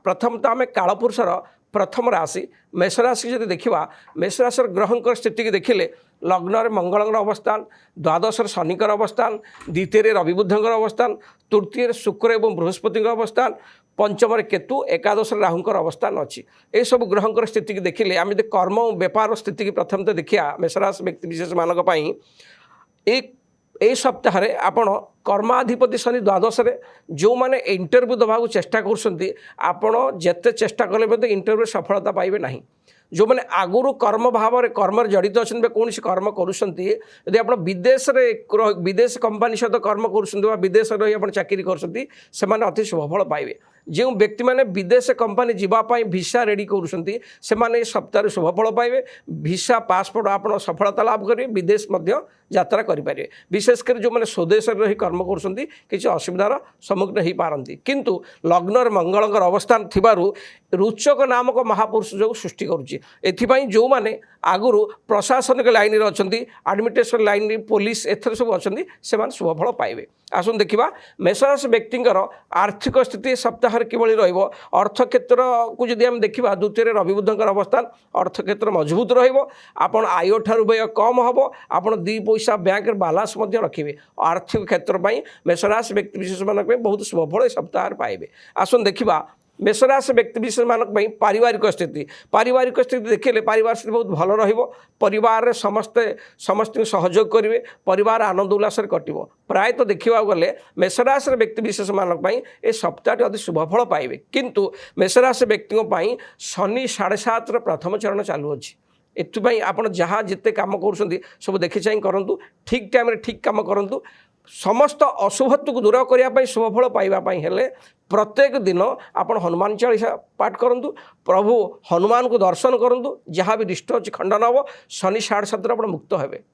प्रथम तो आम कालपुरुषर प्रथम राशि मेष राशि जब देखा मेष राशि ग्रहंकर स्थिति की देखिले लग्न मंगल अवस्थान द्वादश शनिकर अवस्थान द्वितीय रविबुद्धर अवस्थान तृतीय शुक्र और बृहस्पति अवस्थान पंचम केतु एकादश राहुंकर अवस्थान अच्छी ये सब ग्रहंकर स्थिति की देखिले आम कर्म और बेपार स्थिति की प्रथम तो देखा मेषराशि व्यक्ति विशेष मानी एक सप्ताह आपण कर्माधिपति शनि द्वादश जो मैंने इंटरव्यू दबाक चेष्टा कर जिते चेष्टा कले इंटरव्यू सफलता पाइबे नहीं जो मैंने आगुरी कर्म भाव में कर्म जड़ित अच्छा कौन कर्म करुँच आप विदेश कंपानी सहित कर्म कर विदेश रही चाकरी कर अति शुभफल पाइबे जो व्यक्ति मैंने विदेश कंपानी जीवाई भिसा रेडी कर सप्ताह शुभफल पाइबे भिसा पासपोर्ट आप सफलता लाभ करेंगे विदेश यात्रा करेंगे विशेषकर जो मैंने स्वदेश रही कर्म कर असुविधार सम्मुखीन हो पारती किंतु लग्न मंगल अवस्थान थिबारु रुचक नामक महापुरुष जो सृष्टि करुच्ची एथिपाई जो मैंने आगुरी प्रशासनिक लाइन में अच्छा एडमिनिस्ट्रेशन लाइन पुलिस एथर सब अच्छा से शुभफल पाइबे आसन देखा मेषराशि व्यक्तिर आर्थिक स्थिति सप्ताह किभली अर्थ क्षेत्र को जदि आम देखा द्वितीय रविबुद्धर अवस्थान अर्थ क्षेत्र मजबूत रहा आय ठारू व्यय कम हम आप दी पैसा बैंक बालांस रखिए आर्थिक क्षेत्र में मेषराशि व्यक्ति विशेष मानक बहुत शुभफल सप्ताह पाइबे आसन देखा मेषराशि व्यक्ति विशेष मानक पारिवारिक स्थिति देखिले पारिवारिक स्थिति बहुत भल रहिबार समस्त सहयोग करेंगे परिवार आनंद उल्लास कटो प्रायतः देखा गले मेषराशि व्यक्ति विशेष मानक ये सप्ताह अति शुभफल पाइबे किंतु मेषराशि व्यक्ति शनि 7.5 प्रथम चरण चालू अच्छी एथपाई आप जहाँ जिते कम कर सब देखी चाह करूँ ठीक टाइम ठीक कम करूँ समस्त अशुभत्व को दूर करने शुभफल पाइबापी हेले प्रत्येक दिन आप हनुमान चालीसा पाठ करूँ प्रभु हनुमान को दर्शन करूँ जहाँ भी रिष्ट अच्छी खंडन हम शनि 7.5 आप मुक्त हेबे।